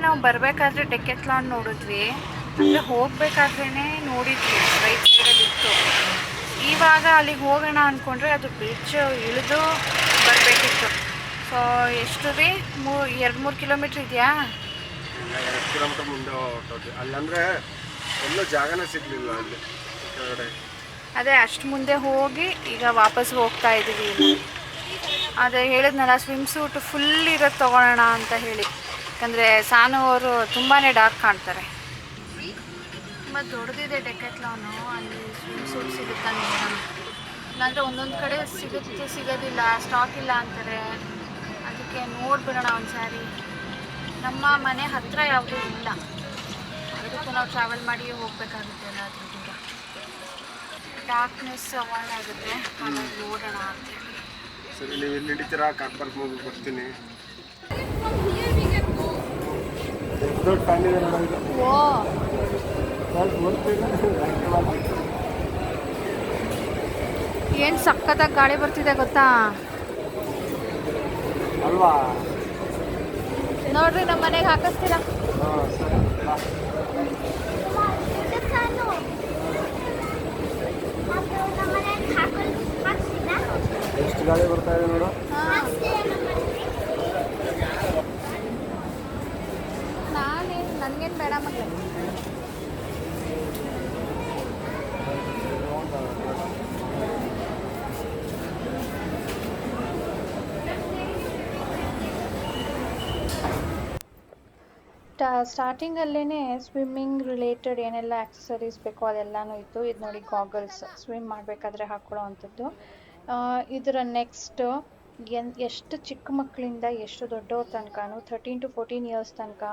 ನಾವು ಬರಬೇಕಾದ್ರೆ ಡೆಕೆತ್ಲಾನ್ ನೋಡಿದ್ವಿ, ಅಂದರೆ ಹೋಗಬೇಕಾದ್ರೇ ನೋಡಿದ್ವಿ, ರೈಟ್ ಸೈಡಲ್ಲಿ ಇತ್ತು. ಇವಾಗ ಅಲ್ಲಿಗೆ ಹೋಗೋಣ ಅಂದ್ಕೊಂಡ್ರೆ ಅದು ಬ್ರಿಡ್ಜ್ ಇಳಿದು ಬರಬೇಕಿತ್ತು. ಸೊ ಎಷ್ಟು ರೀ, 2-3 ಕಿಲೋಮೀಟ್ರ್ ಇದೆಯಾ? 2 ಕಿಲೋಮೀಟರ್ ಮುಂದೆ ಹೊರಟೋದ್ವಿ. ಅಲ್ಲಂದರೆ ಎಲ್ಲೂ ಜಾಗನೇ ಸಿಗಲಿಲ್ಲ ಅಲ್ಲಿ ಕೆಳಗಡೆ. ಅದೇ ಅಷ್ಟು ಮುಂದೆ ಹೋಗಿ ಈಗ ವಾಪಸ್ ಹೋಗ್ತಾ ಇದ್ದೀವಿ. ಅದೇ ಹೇಳಿದ್ನಲ್ಲ, ಸ್ವಿಮ್ ಸೂಟ್ ಫುಲ್ ಇರೋದು ತೊಗೊಳ್ಳೋಣ ಅಂತ ಹೇಳಿ. ಯಾಕಂದರೆ ಸಾನು ಅವರು ತುಂಬಾ ಡಾರ್ಕ್ ಕಾಣ್ತಾರೆ. ತುಂಬ ದೊಡ್ಡದಿದೆ ಡೆಕೆತ್ಲಾನು. ಅಲ್ಲಿ ಸ್ವಿಮ್ ಸೂಟ್ ಸಿಗುತ್ತಾ ನೋಡೋಣ. ಇಲ್ಲಾಂದರೆ ಒಂದೊಂದು ಕಡೆ ಸಿಗೋದಿಲ್ಲ, ಸ್ಟಾಕ್ ಇಲ್ಲ ಅಂತಾರೆ. ಅದಕ್ಕೆ ನೋಡ್ಬಿಡೋಣ ಒಂದು ಸಾರಿ. ನಮ್ಮ ಮನೆ ಹತ್ತಿರ ಯಾವುದೂ ಇಲ್ಲ, ಅದಕ್ಕೂ ನಾವು ಟ್ರಾವೆಲ್ ಮಾಡಿ ಹೋಗಬೇಕಾಗುತ್ತೆ ಎಲ್ಲಾದರೂ ದೂರ. ಡಾರ್ಕ್ನೆಸ್ ಅವಾಯ್ಡ್ ಆಗುತ್ತೆ, ಹಾಗಾಗಿ ನೋಡೋಣ ಅಂತೇಳಿ. ಸರಿ, ನೀವು ಎಲ್ಲಿ ಹಿಡಿತೀರಾ? ಕಾರ್ಬಾರ್ಗೆ ಹೋಗಿ ಬರ್ತೀನಿ. ದೊಡ್ಡ ಫ್ಯಾಮಿಲಿ ಏನು ಸಖತ್ತಾಗಿ ಗಾಳಿ ಬರ್ತಿದೆ ಗೊತ್ತಾ ಅಲ್ವಾ? ನೋಡ್ರಿ, ನಮ್ಮ ಮನೆಗೆ ಹಾಕಿಸ್ತೀರಾ? ಎಷ್ಟು ಗಾಳಿ ಬರ್ತಾ ಇದೆ ನೋಡು. ನನಗೇನು ಬೇಡ ಮಕ್ಕಳು. ಸ್ಟಾರ್ಟಿಂಗಲ್ಲೇ ಸ್ವಿಮ್ಮಿಂಗ್ ರಿಲೇಟೆಡ್ ಏನೆಲ್ಲ ಆಕ್ಸೆಸರೀಸ್ ಬೇಕೋ ಅದೆಲ್ಲನೂ ಇತ್ತು. ಇದು ನೋಡಿ, ಗಾಗಲ್ಸ್, ಸ್ವಿಮ್ ಮಾಡಬೇಕಾದ್ರೆ ಹಾಕ್ಕೊಳ್ಳೋ ಅಂಥದ್ದು. ಇದರ ನೆಕ್ಸ್ಟ್ ಎಷ್ಟು ಚಿಕ್ಕ ಮಕ್ಕಳಿಂದ ಎಷ್ಟು ದೊಡ್ಡವ್ರ ತನಕನೂ 13 to 14 ಇಯರ್ಸ್ ತನಕ,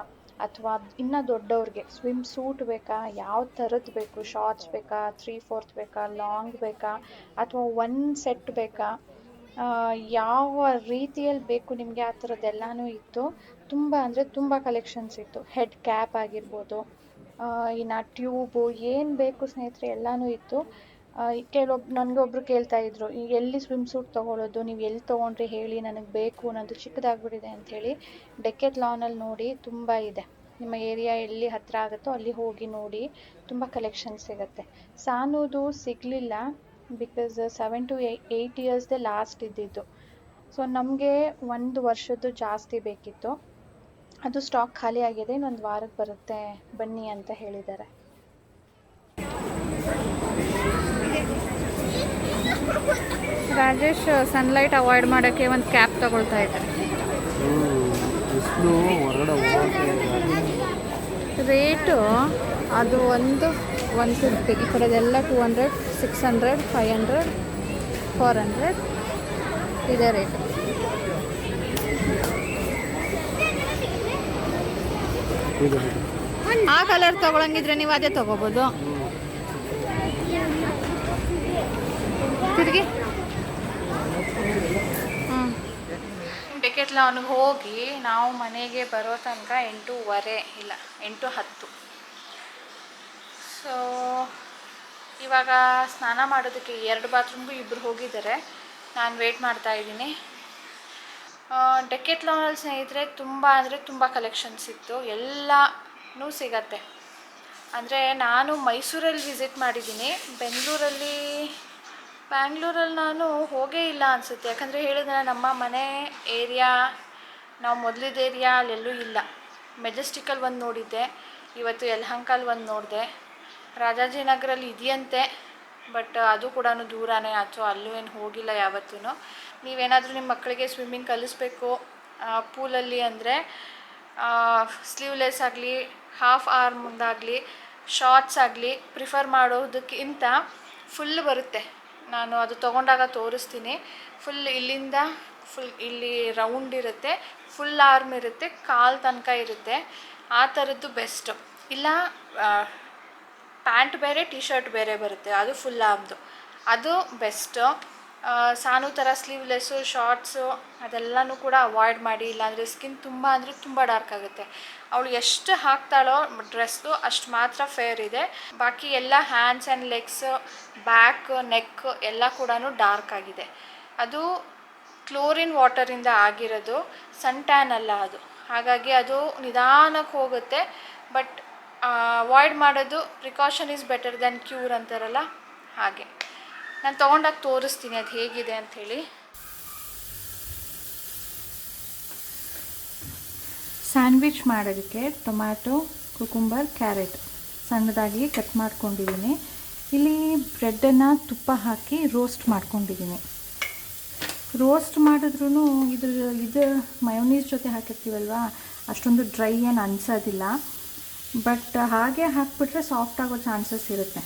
ಅಥವಾ ಇನ್ನೂ ದೊಡ್ಡವ್ರಿಗೆ ಸ್ವಿಮ್ ಸೂಟ್ ಬೇಕಾ, ಯಾವ ಥರದ್ದು ಬೇಕು, ಶಾರ್ಟ್ಸ್ ಬೇಕಾ, 3/4 ಬೇಕಾ, ಲಾಂಗ್ ಬೇಕಾ, ಅಥವಾ 1 ಸೆಟ್ ಬೇಕಾ, ಯಾವ ರೀತಿಯಲ್ಲಿ ಬೇಕು ನಿಮಗೆ ಆ ಥರದ್ದೆಲ್ಲನೂ ಇತ್ತು. ತುಂಬ ಅಂದರೆ ತುಂಬ ಕಲೆಕ್ಷನ್ಸ್ ಇತ್ತು. ಹೆಡ್ ಕ್ಯಾಪ್ ಆಗಿರ್ಬೋದು, ಇನ್ನು ಟ್ಯೂಬು, ಏನು ಬೇಕು ಸ್ನೇಹಿತರೆ ಎಲ್ಲನೂ ಇತ್ತು. ನನಗೊಬ್ರು ಕೇಳ್ತಾಯಿದ್ರು, ಎಲ್ಲಿ ಸ್ವಿಮ್ ಸೂಟ್ ತೊಗೊಳ್ಳೋದು, ನೀವು ಎಲ್ಲಿ ತೊಗೊಂಡ್ರಿ ಹೇಳಿ, ನನಗೆ ಬೇಕು, ನನ್ನದು ಚಿಕ್ಕದಾಗ್ಬಿಟ್ಟಿದೆ ಅಂಥೇಳಿ. ಡೆಕೆತ್ಲಾನಲ್ಲಿ ನೋಡಿ ತುಂಬ ಇದೆ. ನಿಮ್ಮ ಏರಿಯಾ ಎಲ್ಲಿ ಹತ್ತಿರ ಆಗುತ್ತೋ ಅಲ್ಲಿ ಹೋಗಿ ನೋಡಿ, ತುಂಬ ಕಲೆಕ್ಷನ್ಸ್ ಸಿಗುತ್ತೆ. ಸಾನುದು ಸಿಗಲಿಲ್ಲ, ಬಿಕಾಸ್ 7 to 8 ಇಯರ್ಸ್ದೇ ಲಾಸ್ಟ್ ಇದ್ದಿದ್ದು. ಸೊ ನಮಗೆ 1 ವರ್ಷದ್ದು ಜಾಸ್ತಿ ಬೇಕಿತ್ತು. ಅದು ಸ್ಟಾಕ್ ಖಾಲಿ ಆಗಿದೆ, ಇನ್ನೊಂದು ವಾರಕ್ಕೆ ಬರುತ್ತೆ, ಬನ್ನಿ ಅಂತ ಹೇಳಿದ್ದಾರೆ. ರಾಜೇಶ್ ಸನ್ಲೈಟ್ ಅವಾಯ್ಡ್ ಮಾಡೋಕ್ಕೆ ಒಂದು ಕ್ಯಾಪ್ ತಗೊಳ್ತಾ ಇದ್ದಾರೆ. ರೇಟು ಅದು 150, ಈ ಕಡೆದೆಲ್ಲ 200, 600, 500, 400 ಇದೇ ರೇಟು. ಆ ಕಲರ್ ತೊಗೊಳಂಗಿದ್ರೆ ನೀವು ಅದೇ ತೊಗೋಬೋದು. ತಿರುಗಿ ಡೆಕೆತ್ಲಾನ್ ಹೋಗಿ ನಾವು ಮನೆಗೆ ಬರೋ ತನಕ 8:15 ಇಲ್ಲ 8:10. ಸೊ ಇವಾಗ ಸ್ನಾನ ಮಾಡೋದಕ್ಕೆ 2 ಬಾತ್ರೂಮ್ಗೂ ಇಬ್ಬರು ಹೋಗಿದ್ದಾರೆ. ನಾನು ವೆಯ್ಟ್ ಮಾಡ್ತಾ ಇದ್ದೀನಿ. ಡೆಕೆತ್ಲಾನಲ್ಲಿ ಸ್ನೇಹಿತರೆ ತುಂಬ ಅಂದರೆ ತುಂಬ ಕಲೆಕ್ಷನ್ಸ್ ಇತ್ತು, ಎಲ್ಲನೂ ಸಿಗತ್ತೆ. ಅಂದರೆ ನಾನು ಮೈಸೂರಲ್ಲಿ ವಿಸಿಟ್ ಮಾಡಿದ್ದೀನಿ, ಬ್ಯಾಂಗ್ಳೂರಲ್ಲಿ ನಾನು ಹೋಗೇ ಇಲ್ಲ ಅನಿಸುತ್ತೆ. ಯಾಕಂದರೆ ಹೇಳಿದ್ರೆ ನಮ್ಮ ಮನೆ ಏರಿಯಾ, ನಾವು ಮೊದಲಿದ್ದ ಏರಿಯಾ ಅಲ್ಲೆಲ್ಲೂ ಇಲ್ಲ. ಮೆಜೆಸ್ಟಿಕಲ್ಲಿ ಒಂದು ನೋಡಿದ್ದೆ, ಇವತ್ತು ಯಲಹಂಕಲ್ಲಿ ಒಂದು ನೋಡಿದೆ, ರಾಜಾಜಿನಗರಲ್ಲಿ ಇದೆಯಂತೆ, ಬಟ್ ಅದು ಕೂಡ ದೂರನೇ ಆಯ್ತು, ಅಲ್ಲೂ ಏನು ಹೋಗಿಲ್ಲ ಯಾವತ್ತೂ. ನೀವೇನಾದರೂ ನಿಮ್ಮ ಮಕ್ಕಳಿಗೆ ಸ್ವಿಮ್ಮಿಂಗ್ ಕಲಿಸ್ಬೇಕು ಪೂಲಲ್ಲಿ ಅಂದರೆ ಸ್ಲೀವ್ಲೆಸ್ ಆಗಲಿ, ಹಾಫ್ ಆರ್ಮ್ದಾಗಲಿ, ಶಾರ್ಟ್ಸ್ ಆಗಲಿ ಪ್ರಿಫರ್ ಮಾಡೋದಕ್ಕಿಂತ ಫುಲ್ ಬರುತ್ತೆ. ನಾನು ಅದು ತೊಗೊಂಡಾಗ ತೋರಿಸ್ತೀನಿ. ಫುಲ್ ಇಲ್ಲಿಂದ ಇಲ್ಲಿ ರೌಂಡ್ ಇರುತ್ತೆ, ಫುಲ್ ಆರ್ಮ್ ಇರುತ್ತೆ, ಕಾಲು ತನಕ ಇರುತ್ತೆ. ಆ ಥರದ್ದು ಬೆಸ್ಟು. ಇಲ್ಲ ಪ್ಯಾಂಟ್ ಬೇರೆ, ಟಿ ಶರ್ಟ್ ಬೇರೆ ಬರುತ್ತೆ, ಅದು ಫುಲ್ ಆರ್ಮ್ದು, ಅದು ಬೆಸ್ಟು. ಸಾನು ಥರ ಸ್ಲೀವ್ಲೆಸ್ಸು, ಶಾರ್ಟ್ಸು ಅದೆಲ್ಲನೂ ಕೂಡ ಅವಾಯ್ಡ್ ಮಾಡಿ. ಇಲ್ಲಾಂದರೆ ಸ್ಕಿನ್ ತುಂಬ ಅಂದರೆ ತುಂಬ ಡಾರ್ಕ್ ಆಗುತ್ತೆ. ಅವಳು ಎಷ್ಟು ಹಾಕ್ತಾಳೋ ಡ್ರೆಸ್ಸು ಅಷ್ಟು ಮಾತ್ರ ಫೇರ್ ಇದೆ. ಬಾಕಿ ಎಲ್ಲ hands and legs, back, neck ಎಲ್ಲ ಕೂಡ ಡಾರ್ಕ್ ಆಗಿದೆ. ಅದು ಕ್ಲೋರಿನ್ ವಾಟರಿಂದ ಆಗಿರೋದು, ಸನ್ ಟ್ಯಾನ್ ಅಲ್ಲ ಅದು. ಹಾಗಾಗಿ ಅದು ನಿಧಾನಕ್ಕೆ ಹೋಗುತ್ತೆ. ಬಟ್ ಅವಾಯ್ಡ್ ಮಾಡೋದು precaution is better than cure ಅಂತಾರಲ್ಲ ಹಾಗೆ. ನಾನು ತೊಗೊಂಡಾಗ ತೋರಿಸ್ತೀನಿ ಅದು ಹೇಗಿದೆ ಅಂಥೇಳಿ. ಸ್ಯಾಂಡ್ವಿಚ್ ಮಾಡೋದಕ್ಕೆ ಟೊಮ್ಯಾಟೊ, ಕುಕುಂಬರ್, ಕ್ಯಾರೆಟ್ ಸಣ್ಣದಾಗಿ ಕಟ್ ಮಾಡ್ಕೊಂಡಿದ್ದೀನಿ. ಇಲ್ಲಿ ಬ್ರೆಡ್ಡನ್ನು ತುಪ್ಪ ಹಾಕಿ ರೋಸ್ಟ್ ಮಾಡ್ಕೊಂಡಿದ್ದೀನಿ. ರೋಸ್ಟ್ ಮಾಡಿದ್ರೂ ಇದು ಮಯೋನೀಸ್ ಜೊತೆ ಹಾಕಿರ್ತೀವಲ್ವ, ಅಷ್ಟೊಂದು ಡ್ರೈ ಏನು ಅನಿಸೋದಿಲ್ಲ. ಬಟ್ ಹಾಗೆ ಹಾಕಿಬಿಟ್ರೆ ಸಾಫ್ಟ್ ಆಗೋ ಚಾನ್ಸಸ್ ಇರುತ್ತೆ.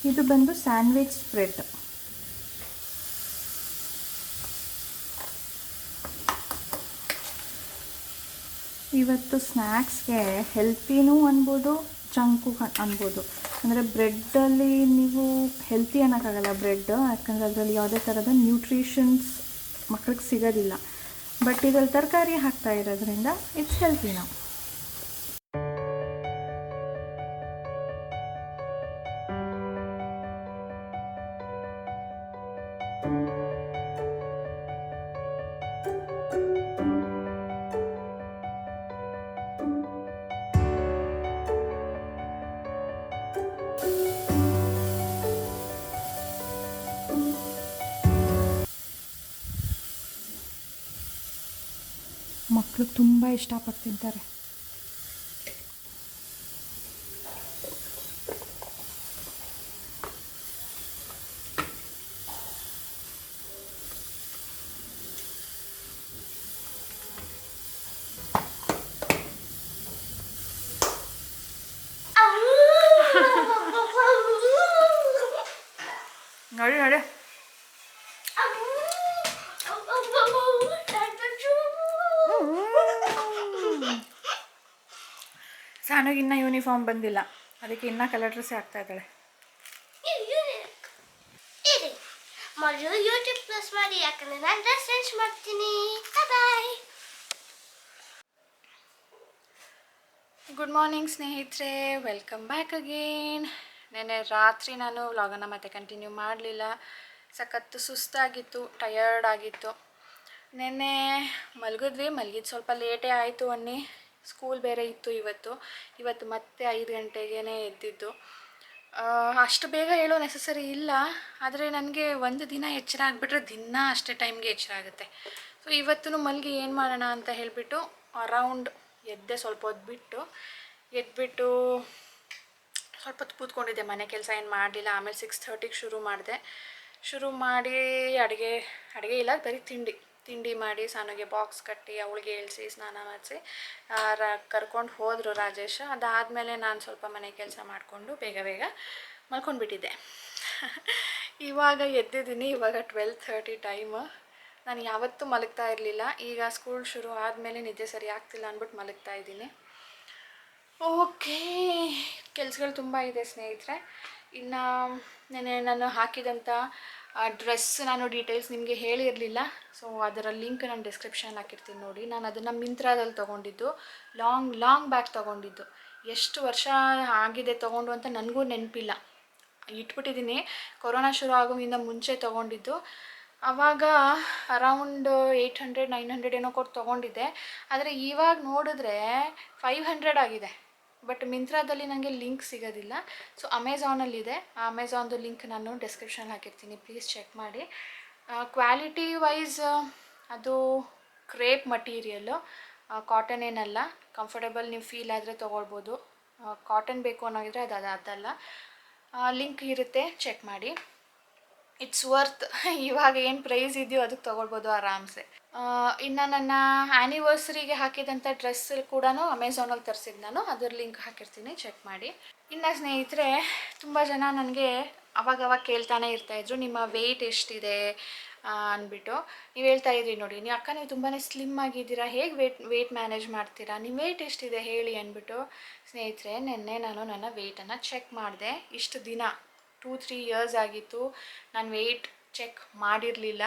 ಇದು ಬಂದು ಸ್ಯಾಂಡ್ವಿಚ್ ಸ್ಪ್ರೆಡ್. ಇವತ್ತು ಸ್ನ್ಯಾಕ್ಸ್ಗೆ ಹೆಲ್ತಿನೂ ಅನ್ಬೋದು, ಜಂಕು ಅನ್ಬೋದು. ಅಂದರೆ ಬ್ರೆಡ್ಡಲ್ಲಿ ನೀವು ಹೆಲ್ತಿ ಅನ್ನೋಕ್ಕಾಗಲ್ಲ ಬ್ರೆಡ್, ಯಾಕಂದರೆ ಅದರಲ್ಲಿ ಯಾವುದೇ ಥರದ ನ್ಯೂಟ್ರಿಷನ್ಸ್ ಮಕ್ಕಳಿಗೆ ಸಿಗೋದಿಲ್ಲ. ಬಟ್ ಇದರಲ್ಲಿ ತರಕಾರಿ ಹಾಕ್ತಾ ಇರೋದ್ರಿಂದ ಇಟ್ಸ್ ಹೆಲ್ತಿ ನಾವು. ಮಕ್ಕಳು ತುಂಬ ಇಷ್ಟಪಟ್ಟು ತಿಂತಾರೆ. ನೋಡಿ ನೋಡಿ ಸಾನುಗೆ ಇನ್ನೂ ಯೂನಿಫಾರ್ಮ್ ಬಂದಿಲ್ಲ, ಅದಕ್ಕೆ ಇನ್ನೂ ಕಲರ್ ಡ್ರೆಸ್ಸೇ ಆಗ್ತಾ ಇದ್ದಾಳೆ. ಯೂಟ್ಯೂಬ್ ಪ್ಲಸ್ ಮಾಡಿ, ಯಾಕಂದರೆ ನಾನು ಡ್ರೆಸ್ ಚೇಂಜ್ ಮಾಡ್ತೀನಿ. ಬಾಯ್. ಗುಡ್ ಮಾರ್ನಿಂಗ್ ಸ್ನೇಹಿತರೆ, ವೆಲ್ಕಮ್ ಬ್ಯಾಕ್ ಅಗೇನ್. ನೆನ್ನೆ ರಾತ್ರಿ ನಾನು ವ್ಲಾಗನ್ನು ಮತ್ತೆ ಕಂಟಿನ್ಯೂ ಮಾಡಲಿಲ್ಲ. ಸಖತ್ತು ಸುಸ್ತಾಗಿತ್ತು, ಟಯರ್ಡ್ ಆಗಿತ್ತು. ನೆನ್ನೆ ಮಲಗಿದ್ದು ಸ್ವಲ್ಪ ಲೇಟೇ ಆಯಿತು ಅನ್ನಿ. ಸ್ಕೂಲ್ ಬೇರೆ ಇತ್ತು ಇವತ್ತು ಮತ್ತೆ 5 ಗಂಟೆಗೇ ಎದ್ದಿದ್ದು. ಅಷ್ಟು ಬೇಗ ಹೇಳೋ ನೆಸಸರಿ ಇಲ್ಲ, ಆದರೆ ನನಗೆ ಒಂದು ದಿನ ಎಚ್ಚರ ಆಗಿಬಿಟ್ರೆ ದಿನ ಅಷ್ಟೇ ಟೈಮ್ಗೆ ಎಚ್ಚರ ಆಗುತ್ತೆ. ಸೊ ಇವತ್ತು ಮಲಗಿ ಏನು ಮಾಡೋಣ ಅಂತ ಹೇಳಿಬಿಟ್ಟು ಅರೌಂಡ್ ಎದ್ದೆ. ಸ್ವಲ್ಪ ಹೊತ್ತು ಎದ್ಬಿಟ್ಟು ಸ್ವಲ್ಪ ಹೊತ್ತು ಕೂತ್ಕೊಂಡಿದ್ದೆ, ಮನೆ ಕೆಲಸ ಏನು ಮಾಡಲಿಲ್ಲ. ಆಮೇಲೆ 6:30ಗೆ ಶುರು ಮಾಡಿ ಅಡುಗೆ ಇಲ್ಲ, ಬರೀ ತಿಂಡಿ ಮಾಡಿ ಸಾನುಗೆ ಬಾಕ್ಸ್ ಕಟ್ಟಿ ಅವಳಿಗೆ ಏಳಿಸಿ ಸ್ನಾನ ಮಾಡಿಸಿ ಕರ್ಕೊಂಡು ಹೋದರು ರಾಜೇಶ್. ಅದಾದಮೇಲೆ ನಾನು ಸ್ವಲ್ಪ ಮನೆ ಕೆಲಸ ಮಾಡಿಕೊಂಡು ಬೇಗ ಮಲ್ಕೊಂಡ್ಬಿಟ್ಟಿದ್ದೆ. ಇವಾಗ ಎದ್ದಿದ್ದೀನಿ, ಇವಾಗ 12:30 ಟೈಮು. ನಾನು ಯಾವತ್ತೂ ಮಲಗ್ತಾ ಇರಲಿಲ್ಲ, ಈಗ ಸ್ಕೂಲ್ ಶುರು ಆದಮೇಲೆ ನಿದ್ದೆ ಸರಿ ಆಗ್ತಿಲ್ಲ ಅಂದ್ಬಿಟ್ಟು ಮಲಗ್ತಾ ಇದ್ದೀನಿ. ಓಕೆ, ಕೆಲಸಗಳು ತುಂಬ ಇದೆ ಸ್ನೇಹಿತರೆ. ಇನ್ನು ನೆನ್ನೆ ನಾನು ಹಾಕಿದಂಥ ಡ್ರೆಸ್ ನಾನು ಡೀಟೇಲ್ಸ್ ನಿಮಗೆ ಹೇಳಿರಲಿಲ್ಲ. ಸೊ ಅದರ ಲಿಂಕ್ ನಾನು ಡಿಸ್ಕ್ರಿಪ್ಷನ್ ಹಾಕಿರ್ತೀನಿ ನೋಡಿ. ನಾನು ಅದನ್ನು ಮಿಂತ್ರಾದಲ್ಲಿ ತೊಗೊಂಡಿದ್ದು, ಲಾಂಗ್ ಬ್ಯಾಗ್ ತೊಗೊಂಡಿದ್ದು. ಎಷ್ಟು ವರ್ಷ ಆಗಿದೆ ತೊಗೊಂಡು ಅಂತ ನನಗೂ ನೆನಪಿಲ್ಲ, ಇಟ್ಬಿಟ್ಟಿದ್ದೀನಿ. ಕೊರೋನಾ ಶುರು ಆಗೋದ್ರಿಂದ ಮುಂಚೆ ತೊಗೊಂಡಿದ್ದು. ಆವಾಗ ಅರೌಂಡ್ 800-900 ಏನೋ ಕೊಟ್ಟು ತೊಗೊಂಡಿದ್ದೆ. ಆದರೆ ಇವಾಗ ನೋಡಿದ್ರೆ 500 ಆಗಿದೆ. ಬಟ್ ಮಿಂತ್ರಾದಲ್ಲಿ ನನಗೆ ಲಿಂಕ್ ಸಿಗೋದಿಲ್ಲ. ಸೊ ಅಮೆಝಾನಲ್ಲಿದೆ, ಆ ಅಮೆಝಾನ್ದು ಲಿಂಕ್ ನಾನು ಡಿಸ್ಕ್ರಿಪ್ಷನ್ ಹಾಕಿರ್ತೀನಿ, ಪ್ಲೀಸ್ ಚೆಕ್ ಮಾಡಿ. ಕ್ವಾಲಿಟಿ ವೈಸ್ ಅದು ಕ್ರೇಪ್ ಮಟೀರಿಯಲ್ಲು, ಕಾಟನ್ ಏನಲ್ಲ. ಕಂಫರ್ಟಬಲ್ ನೀವು ಫೀಲ್ ಆದರೆ ತೊಗೊಳ್ಬೋದು. ಕಾಟನ್ ಬೇಕು ಅನ್ನೋಗಿದ್ರೆ ಅದಲ್ಲ. ಲಿಂಕ್ ಇರುತ್ತೆ, ಚೆಕ್ ಮಾಡಿ. It's worth. ಇವಾಗ ಏನು ಪ್ರೈಸ್ ಇದೆಯೋ ಅದಕ್ಕೆ ತೊಗೊಳ್ಬೋದು ಆರಾಮ್ಸೆ. ಇನ್ನು ನನ್ನ ಆ್ಯನಿವರ್ಸರಿಗೆ ಹಾಕಿದಂಥ ಡ್ರೆಸ್ ಕೂಡ ಅಮೆಝಾನಲ್ಲಿ ತರಿಸಿದ್ದು ನಾನು, ಅದ್ರ ಲಿಂಕ್ ಹಾಕಿರ್ತೀನಿ, ಚೆಕ್ ಮಾಡಿ. ಇನ್ನು ಸ್ನೇಹಿತರೆ, ತುಂಬ ಜನ ನನಗೆ ಅವಾಗವಾಗ ಕೇಳ್ತಾನೆ ಇರ್ತಾಯಿದ್ರು, ನಿಮ್ಮ ವೆಯ್ಟ್ ಎಷ್ಟಿದೆ ಅಂದ್ಬಿಟ್ಟು. ನೀವು ಹೇಳ್ತಾ ಇದ್ರಿ ನೋಡಿ, ನೀವು ತುಂಬಾ ಸ್ಲಿಮ್ ಆಗಿದ್ದೀರಾ, ಹೇಗೆ ವೆಯ್ಟ್ ಮ್ಯಾನೇಜ್ ಮಾಡ್ತೀರಾ, ನಿಮ್ಮ ವೆಯ್ಟ್ ಎಷ್ಟಿದೆ ಹೇಳಿ ಅಂದ್ಬಿಟ್ಟು. ಸ್ನೇಹಿತರೆ, ನೆನ್ನೆ ನಾನು ನನ್ನ ವೆಯ್ಟನ್ನು ಚೆಕ್ ಮಾಡಿದೆ. ಇಷ್ಟು ದಿನ 2-3 ಇಯರ್ಸ್ ಆಗಿತ್ತು ನಾನು ವೆಯ್ಟ್ ಚೆಕ್ ಮಾಡಿರಲಿಲ್ಲ.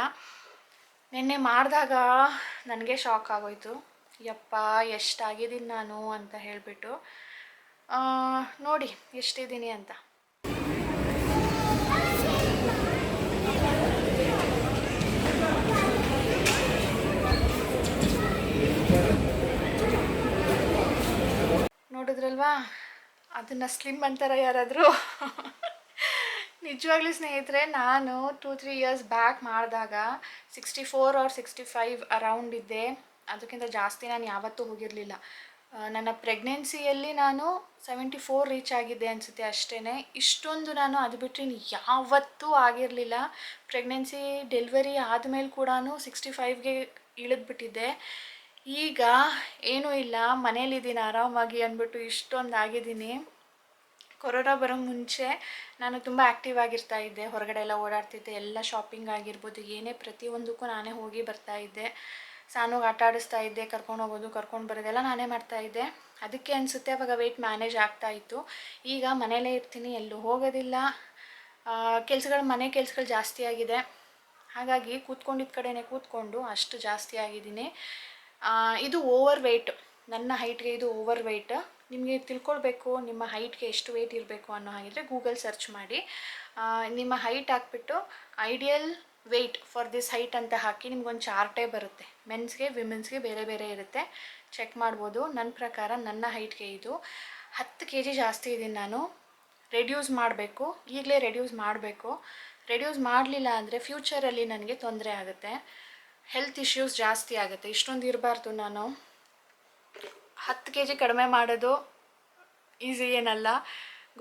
ನೆನ್ನೆ ಮಾಡಿದಾಗ ನನಗೆ ಶಾಕ್ ಆಗೋಯ್ತು, ಯಪ್ಪ ಎಷ್ಟಾಗಿದ್ದೀನಿ ನಾನು ಅಂತ ಹೇಳಿಬಿಟ್ಟು. ನೋಡಿ ಎಷ್ಟಿದ್ದೀನಿ ಅಂತ. ಅಲ್ವಾ, ಅದನ್ನು ಸ್ಲಿಮ್ ಅಂತಾರೆ ಯಾರಾದರೂ. ನಿಜವಾಗ್ಲೂ ಸ್ನೇಹಿತರೆ, ನಾನು 2-3 ಇಯರ್ಸ್ ಬ್ಯಾಕ್ ಮಾಡಿದಾಗ 64 ಆರ್ 65 ಅರೌಂಡ್ ಇದ್ದೆ. ಅದಕ್ಕಿಂತ ಜಾಸ್ತಿ ನಾನು ಯಾವತ್ತೂ ಹೋಗಿರಲಿಲ್ಲ. ನನ್ನ ಪ್ರೆಗ್ನೆನ್ಸಿಯಲ್ಲಿ ನಾನು 74 ರೀಚ್ ಆಗಿದ್ದೆ ಅನಿಸುತ್ತೆ ಅಷ್ಟೇ. ಇಷ್ಟೊಂದು ನಾನು ಅದು ಬಿಟ್ಟರೆ ಯಾವತ್ತೂ ಆಗಿರಲಿಲ್ಲ. ಪ್ರೆಗ್ನೆನ್ಸಿ ಡೆಲಿವರಿ ಆದಮೇಲೆ ಕೂಡ 65ಗೆ ಇಳಿದ್ಬಿಟ್ಟಿದ್ದೆ. ಈಗ ಏನೂ ಇಲ್ಲ, ಮನೇಲಿದ್ದೀನಿ ಆರಾಮಾಗಿ ಅಂದ್ಬಿಟ್ಟು ಇಷ್ಟೊಂದು ಆಗಿದ್ದೀನಿ. ಕೊರೋನಾ ಬರೋ ಮುಂಚೆ ನಾನು ತುಂಬ ಆ್ಯಕ್ಟಿವ್ ಆಗಿರ್ತಾ ಇದ್ದೆ, ಹೊರಗಡೆ ಎಲ್ಲ ಓಡಾಡ್ತಿದ್ದೆ, ಎಲ್ಲ ಶಾಪಿಂಗ್ ಆಗಿರ್ಬೋದು, ಏನೇ ಪ್ರತಿಯೊಂದಕ್ಕೂ ನಾನೇ ಹೋಗಿ ಬರ್ತಾಯಿದ್ದೆ. ಸಾನುಗೆ ಆಟ ಆಡಿಸ್ತಾ ಇದ್ದೆ, ಕರ್ಕೊಂಡು ಹೋಗೋದು ಕರ್ಕೊಂಡು ಬರೋದೆಲ್ಲ ನಾನೇ ಮಾಡ್ತಾಯಿದ್ದೆ. ಅದಕ್ಕೆ ಅನಿಸುತ್ತೆ ಅವಾಗ ವೆಯ್ಟ್ ಮ್ಯಾನೇಜ್ ಆಗ್ತಾಯಿತ್ತು. ಈಗ ಮನೇಲೇ ಇರ್ತೀನಿ, ಎಲ್ಲೂ ಹೋಗೋದಿಲ್ಲ. ಮನೆ ಕೆಲಸಗಳು ಜಾಸ್ತಿ ಆಗಿದೆ. ಹಾಗಾಗಿ ಕೂತ್ಕೊಂಡಿದ್ದ ಕಡೆನೇ ಕೂತ್ಕೊಂಡು ಅಷ್ಟು ಜಾಸ್ತಿ ಆಗಿದ್ದೀನಿ. ಇದು ಓವರ್ ವೆಯ್ಟ್, ನನ್ನ ಹೈಟ್ಗೆ ಇದು ಓವರ್ ವೆಯ್ಟ್. ನಿಮಗೆ ತಿಳ್ಕೊಳ್ಬೇಕು ನಿಮ್ಮ ಹೈಟ್ಗೆ ಎಷ್ಟು ವೆಯ್ಟ್ ಇರಬೇಕು ಅನ್ನೋ ಹಾಗಿದ್ರೆ ಗೂಗಲ್ ಸರ್ಚ್ ಮಾಡಿ. ನಿಮ್ಮ ಹೈಟ್ ಹಾಕ್ಬಿಟ್ಟು ideal wait for this height ಅಂತ ಹಾಕಿ ನಿಮ್ಗೊಂದು ಚಾರ್ಟೇ ಬರುತ್ತೆ. ಮೆನ್ಸ್ಗೆ ವಿಮೆನ್ಸ್ಗೆ ಬೇರೆ ಬೇರೆ ಇರುತ್ತೆ, ಚೆಕ್ ಮಾಡ್ಬೋದು. ನನ್ನ ಪ್ರಕಾರ ನನ್ನ ಹೈಟ್ಗೆ ಇದು 10 kg ಜಾಸ್ತಿ ಇದ್ದೀನಿ ನಾನು. ರೆಡ್ಯೂಸ್ ಮಾಡಬೇಕು, ಈಗಲೇ ರೆಡ್ಯೂಸ್ ಮಾಡಬೇಕು. ರೆಡ್ಯೂಸ್ ಮಾಡಲಿಲ್ಲ ಅಂದರೆ ಫ್ಯೂಚರಲ್ಲಿ ನನಗೆ ತೊಂದರೆ ಆಗುತ್ತೆ, ಹೆಲ್ತ್ ಇಶ್ಯೂಸ್ ಜಾಸ್ತಿ ಆಗುತ್ತೆ. ಇಷ್ಟೊಂದು ಇರಬಾರ್ದು. ನಾನು 10 kg ಕಡಿಮೆ ಮಾಡೋದು ಈಸಿ ಏನಲ್ಲ,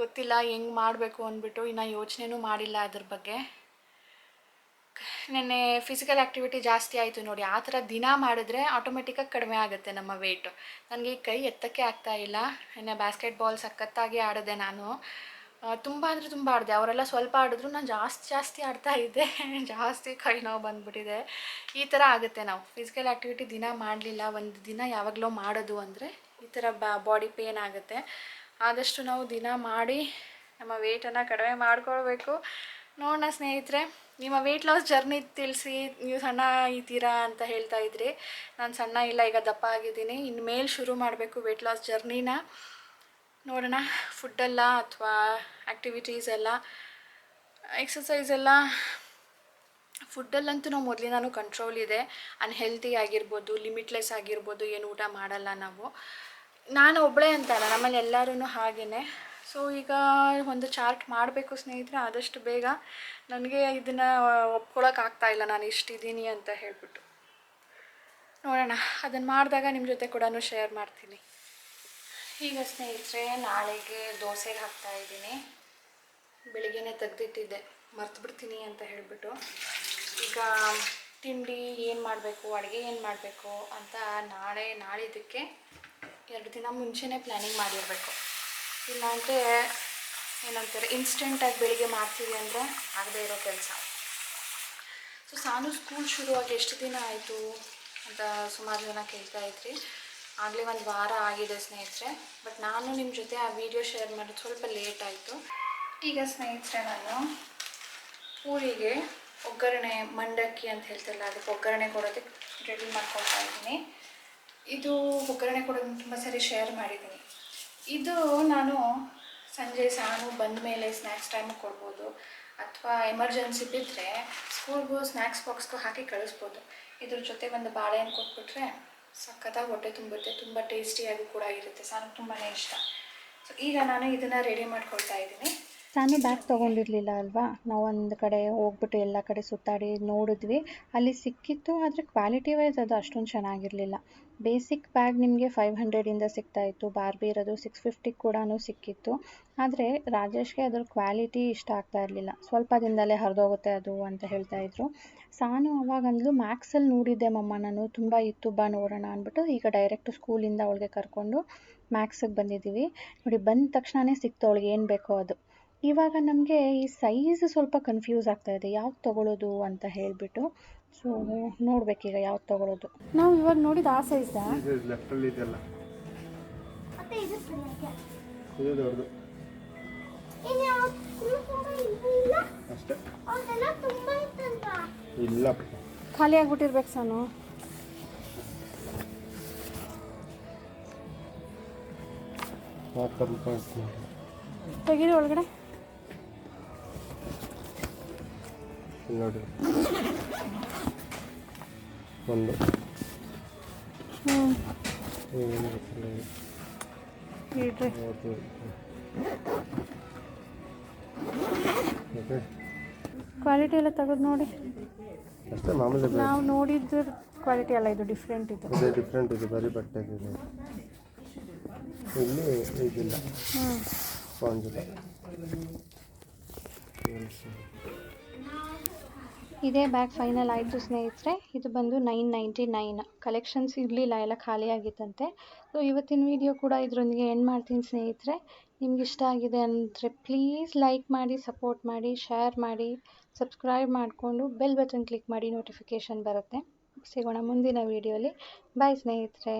ಗೊತ್ತಿಲ್ಲ ಹೆಂಗೆ ಮಾಡಬೇಕು ಅಂದ್ಬಿಟ್ಟು. ಇನ್ನು ಯೋಚನೆನೂ ಮಾಡಿಲ್ಲ ಅದ್ರ ಬಗ್ಗೆ. ನೆನ್ನೆ ಫಿಸಿಕಲ್ ಆ್ಯಕ್ಟಿವಿಟಿ ಜಾಸ್ತಿ ಆಯಿತು ನೋಡಿ, ಆ ಥರ ದಿನ ಮಾಡಿದ್ರೆ ಆಟೋಮೆಟಿಕ್ಕಾಗಿ ಕಡಿಮೆ ಆಗುತ್ತೆ ನಮ್ಮ ವೆಯ್ಟು. ನನಗೆ ಕೈ ಎತ್ತಕ್ಕೆ ಆಗ್ತಾಯಿಲ್ಲ. ನೆನ್ನೆ ಬಾಸ್ಕೆಟ್ಬಾಲ್ ಸಖತ್ತಾಗಿ ಆಡಿದೆ ನಾನು. ತುಂಬ ಅಂದರೆ ತುಂಬ ಆಡಿದೆ. ಅವರೆಲ್ಲ ಸ್ವಲ್ಪ ಆಡಿದ್ರು, ನಾನು ಜಾಸ್ತಿ ಆಡ್ತಾಯಿದ್ದೆ. ಜಾಸ್ತಿ ಕೈ ನೋವು ಬಂದುಬಿಟ್ಟಿದೆ. ಈ ಥರ ಆಗುತ್ತೆ, ನಾವು ಫಿಸಿಕಲ್ ಆ್ಯಕ್ಟಿವಿಟಿ ದಿನ ಮಾಡಲಿಲ್ಲ, ಒಂದು ದಿನ ಯಾವಾಗಲೋ ಮಾಡೋದು ಅಂದರೆ ಈ ಥರ ಬಾಡಿ ಪೇನ್ ಆಗುತ್ತೆ. ಆದಷ್ಟು ನಾವು ದಿನ ಮಾಡಿ ನಮ್ಮ ವೆಯ್ಟನ್ನು ಕಡಿಮೆ ಮಾಡ್ಕೊಳ್ಬೇಕು. ನೋಡೋಣ ಸ್ನೇಹಿತರೆ, ನಿಮ್ಮ ವೆಯ್ಟ್ ಲಾಸ್ ಜರ್ನಿ ತಿಳಿಸಿ. ನೀವು ಸಣ್ಣ ಇದ್ದೀರಾ ಅಂತ ಹೇಳ್ತಾ ಇದ್ರಿ. ನಾನು ಸಣ್ಣ ಇಲ್ಲ, ಈಗ ದಪ್ಪ ಆಗಿದ್ದೀನಿ. ಇನ್ಮೇಲೆ ಶುರು ಮಾಡಬೇಕು ವೆಯ್ಟ್ ಲಾಸ್ ಜರ್ನಿನ. ನೋಡೋಣ, ಫುಡ್ಡೆಲ್ಲ ಅಥವಾ ಆ್ಯಕ್ಟಿವಿಟೀಸ್ ಎಲ್ಲ, ಎಕ್ಸಸೈಸ್ ಎಲ್ಲ. ಫುಡ್ಡಲ್ಲಂತೂ ನಾವು ಮೊದಲಿಂದನೂ ಕಂಟ್ರೋಲ್ ಇದೆ. ಅನ್ಹೆಲ್ತಿ ಆಗಿರ್ಬೋದು, ಲಿಮಿಟ್ಲೆಸ್ ಆಗಿರ್ಬೋದು, ಏನು ಊಟ ಮಾಡಲ್ಲ ನಾವು. ನಾನು ಒಬ್ಬಳೇ ಅಂತಲ್ಲ, ನಮ್ಮಲ್ಲಿ ಎಲ್ಲರೂ ಹಾಗೆಯೇ. ಸೊ ಈಗ ಒಂದು ಚಾರ್ಟ್ ಮಾಡಬೇಕು ಸ್ನೇಹಿತರೆ, ಆದಷ್ಟು ಬೇಗ. ನನಗೆ ಇದನ್ನು ಒಪ್ಕೊಳ್ಳೋಕ್ಕಾಗ್ತಾಯಿಲ್ಲ ನಾನು ಇಷ್ಟಿದ್ದೀನಿ ಅಂತ ಹೇಳ್ಬಿಟ್ಟು. ನೋಡೋಣ, ಅದನ್ನು ಮಾಡಿದಾಗ ನಿಮ್ಮ ಜೊತೆ ಕೂಡ ಶೇರ್ ಮಾಡ್ತೀನಿ. ಈಗ ಸ್ನೇಹಿತರೆ, ನಾಳೆಗೆ ದೋಸೆಗೆ ಹಾಕ್ತಾಯಿದ್ದೀನಿ. ಬೆಳಿಗ್ಗೆನೇ ತೆಗೆದಿಟ್ಟಿದ್ದೆ, ಮರ್ತುಬಿಡ್ತೀನಿ ಅಂತ ಹೇಳಿಬಿಟ್ಟು. ಈಗ ತಿಂಡಿ ಏನು ಮಾಡಬೇಕು, ಅಡುಗೆ ಏನು ಮಾಡಬೇಕು ಅಂತ ನಾಳಿದ್ದಕ್ಕೆ 2 ದಿನ ಮುಂಚೆನೇ ಪ್ಲ್ಯಾನಿಂಗ್ ಮಾಡಿರಬೇಕು. ಇಲ್ಲಾಂದರೆ ಏನಂತಾರೆ, ಇನ್ಸ್ಟೆಂಟಾಗಿ ಬೆಳಿಗ್ಗೆ ಮಾಡ್ತೀವಿ ಅಂದರೆ ಆಗದೇ ಇರೋ ಕೆಲಸ. ಸೊ ಸಾನು ಸ್ಕೂಲ್ ಶುರುವಾಗಿ ಎಷ್ಟು ದಿನ ಆಯಿತು ಅಂತ ಸುಮಾರು ಜನ ಕೇಳ್ತಾ ಇದ್ರಿ. ಆಗಲೇ 1 ವಾರ ಆಗಿದೆ ಸ್ನೇಹಿತರೆ. ಬಟ್ ನಾನು ನಿಮ್ಮ ಜೊತೆ ಆ ವಿಡಿಯೋ ಶೇರ್ ಮಾಡೋದು ಸ್ವಲ್ಪ ಲೇಟ್ ಆಯಿತು. ಈಗ ಸ್ನೇಹಿತರೆ, ನಾನು ಪೂರಿಗೆ ಒಗ್ಗರಣೆ, ಮಂಡಕ್ಕಿ ಅಂತ ಹೇಳ್ತಿಲ್ಲ, ಅದಕ್ಕೆ ಒಗ್ಗರಣೆ ಕೊಡೋದಕ್ಕೆ ರೆಡಿ ಮಾಡ್ಕೊಳ್ತಾ ಇದ್ದೀನಿ. ಇದು ಒಗ್ಗರಣೆ ಕೊಡೋದನ್ನು ತುಂಬ ಸರಿ ಶೇರ್ ಮಾಡಿದ್ದೀನಿ. ಇದು ನಾನು ಸಂಜೆ ಸಾನು ಬಂದ ಮೇಲೆ ಸ್ನ್ಯಾಕ್ಸ್ ಟೈಮಿಗೆ ಕೊಡ್ಬೋದು, ಅಥವಾ ಎಮರ್ಜೆನ್ಸಿ ಬಿದ್ದರೆ ಸ್ಕೂಲ್ಗೂ ಸ್ನ್ಯಾಕ್ಸ್ ಬಾಕ್ಸ್ಗೂ ಹಾಕಿ ಕಳಿಸ್ಬೋದು. ಇದ್ರ ಜೊತೆ ಒಂದು ಬಾಳೆಹಣ್ಣು ಕೊಟ್ಬಿಟ್ರೆ ಸಖತ್ತಾಗಿ ಹೊಟ್ಟೆ ತುಂಬುತ್ತೆ, ತುಂಬ ಟೇಸ್ಟಿಯಾಗಿ ಕೂಡ ಇರುತ್ತೆ. ಸಾನು ತುಂಬಾ ಇಷ್ಟ. ಸೊ ಈಗ ನಾನು ಇದನ್ನು ರೆಡಿ ಮಾಡ್ಕೊಳ್ತಾ ಇದ್ದೀನಿ. ನಾನು ಬ್ಯಾಗ್ ತೊಗೊಂಡಿರಲಿಲ್ಲ ಅಲ್ವಾ, ನಾವು ಒಂದು ಕಡೆ ಹೋಗ್ಬಿಟ್ಟು ಎಲ್ಲ ಕಡೆ ಸುತ್ತಾಡಿ ನೋಡಿದ್ವಿ. ಅಲ್ಲಿ ಸಿಕ್ಕಿತ್ತು, ಆದರೆ ಕ್ವಾಲಿಟಿ ವೈಸ್ ಅದು ಅಷ್ಟೊಂದು ಚೆನ್ನಾಗಿರಲಿಲ್ಲ. ಬೇಸಿಕ್ ಬ್ಯಾಗ್ ನಿಮಗೆ 500ಇಂದ ಸಿಗ್ತಾಯಿತ್ತು, ಬಾರ್ಬಿ ಇರೋದು 650 ಕೂಡ ಸಿಕ್ಕಿತ್ತು. ಆದರೆ ರಾಜೇಶ್ಗೆ ಅದ್ರ ಕ್ವಾಲಿಟಿ ಇಷ್ಟ ಆಗ್ತಾ ಇರಲಿಲ್ಲ. ಸ್ವಲ್ಪ ದಿನದಲ್ಲೇ ಹರಿದೋಗುತ್ತೆ ಅದು ಅಂತ ಹೇಳ್ತಾಯಿದ್ರು. ಸಾನು ಅವಾಗಂದ್ಲು, ಮ್ಯಾಕ್ಸಲ್ಲಿ ನೋಡಿದ್ದೆ ಮಮ್ಮ ನಾನು, ತುಂಬ ಇತ್ತು, ಬಾ ನೋಡೋಣ ಅಂದ್ಬಿಟ್ಟು ಈಗ ಡೈರೆಕ್ಟ್ ಸ್ಕೂಲಿಂದ ಅವಳಿಗೆ ಕರ್ಕೊಂಡು ಮ್ಯಾಕ್ಸಿಗೆ ಬಂದಿದ್ದೀವಿ. ನೋಡಿ, ಬಂದ ತಕ್ಷಣವೇ ಸಿಕ್ತು ಅವಳಿಗೆ ಏನು ಬೇಕೋ ಅದು. ಇವಾಗ ನಮಗೆ ಈ ಸೈಜ್ ಸ್ವಲ್ಪ ಕನ್ಫ್ಯೂಸ್ ಆಗ್ತಾ ಇದೆ, ಯಾವ್ದು ತೊಗೊಳ್ಳೋದು ಅಂತ ಹೇಳಿಬಿಟ್ಟು. ಸೊ ನೋಡ್ಬೇಕೀಗ ಯಾವ್ದು ತೊಗೊಳ್ಳೋದು. ನಾವು ಇವಾಗ ನೋಡಿದ ಆ ಸೈಜ್ದಾ? ಲೆಫ್ಟಲ್ಲಿ ಇದೆಲ್ಲ ಮತ್ತೆ ಇದು ಸರಿಯಾಗಿ ಇದು ದೊಡ್ಡದು ಇನ್ನು ತುಂಬಾ ಇಲ್ಲ ಅಷ್ಟೇ. ಅದೆಲ್ಲ ತುಂಬಾ ಇತ್ತಂತ ಇಲ್ಲ, ಖಾಲಿ ಆಗ್ಬಿಟ್ಟಿರ್ಬೇಕು ಸಾನು. ತೆಗೀರಿ ಒಳಗಡೆ ನೋಡಿ. ಒಂದು ಇಡ್ರಿ. ಓಕೆ ಓಕೆ ಕ್ವಾಲಿಟಿ ಎಲ್ಲ ತೆಗೆದು ನೋಡಿ. ಅಷ್ಟೇ ಮಾಮೂಲಿ ನಾವು ನೋಡಿದ್ರ ಕ್ವಾಲಿಟಿ ಅಲ್ಲ, ಇದು ಡಿಫ್ರೆಂಟ್ ಇದು. ಇದೇ ಡಿಫ್ರೆಂಟ್ ಇದೆ, ಬರೀ ಬಟ್ಟೆಗೆ ಇದೆ. ಇಲ್ಲಿ ಇದಿಲ್ಲ, ಸ್ಪಾಂಜ್ ಇಲ್ಲ. ಇದೇ ಬ್ಯಾಗ್ ಫೈನಲ್ ಆಯಿತು ಸ್ನೇಹಿತರೆ. ಇದು ಬಂದು 999. ಕಲೆಕ್ಷನ್ಸ್ ಇರಲಿಲ್ಲ, ಎಲ್ಲ ಖಾಲಿ ಆಗಿತ್ತಂತೆ. ಸೊ ಇವತ್ತಿನ ವಿಡಿಯೋ ಕೂಡ ಇದರೊಂದಿಗೆ ಎಂಡ್ ಮಾಡ್ತೀನಿ ಸ್ನೇಹಿತರೆ. ನಿಮ್ಗೆ ಇಷ್ಟ ಆಗಿದೆ ಅಂದರೆ ಪ್ಲೀಸ್ ಲೈಕ್ ಮಾಡಿ, ಸಪೋರ್ಟ್ ಮಾಡಿ, ಶೇರ್ ಮಾಡಿ, ಸಬ್ಸ್ಕ್ರೈಬ್ ಮಾಡಿಕೊಂಡು ಬೆಲ್ ಬಟನ್ ಕ್ಲಿಕ್ ಮಾಡಿ, ನೋಟಿಫಿಕೇಷನ್ ಬರುತ್ತೆ. ಸಿಗೋಣ ಮುಂದಿನ ವಿಡಿಯೋಲಿ. ಬಾಯ್ ಸ್ನೇಹಿತರೆ.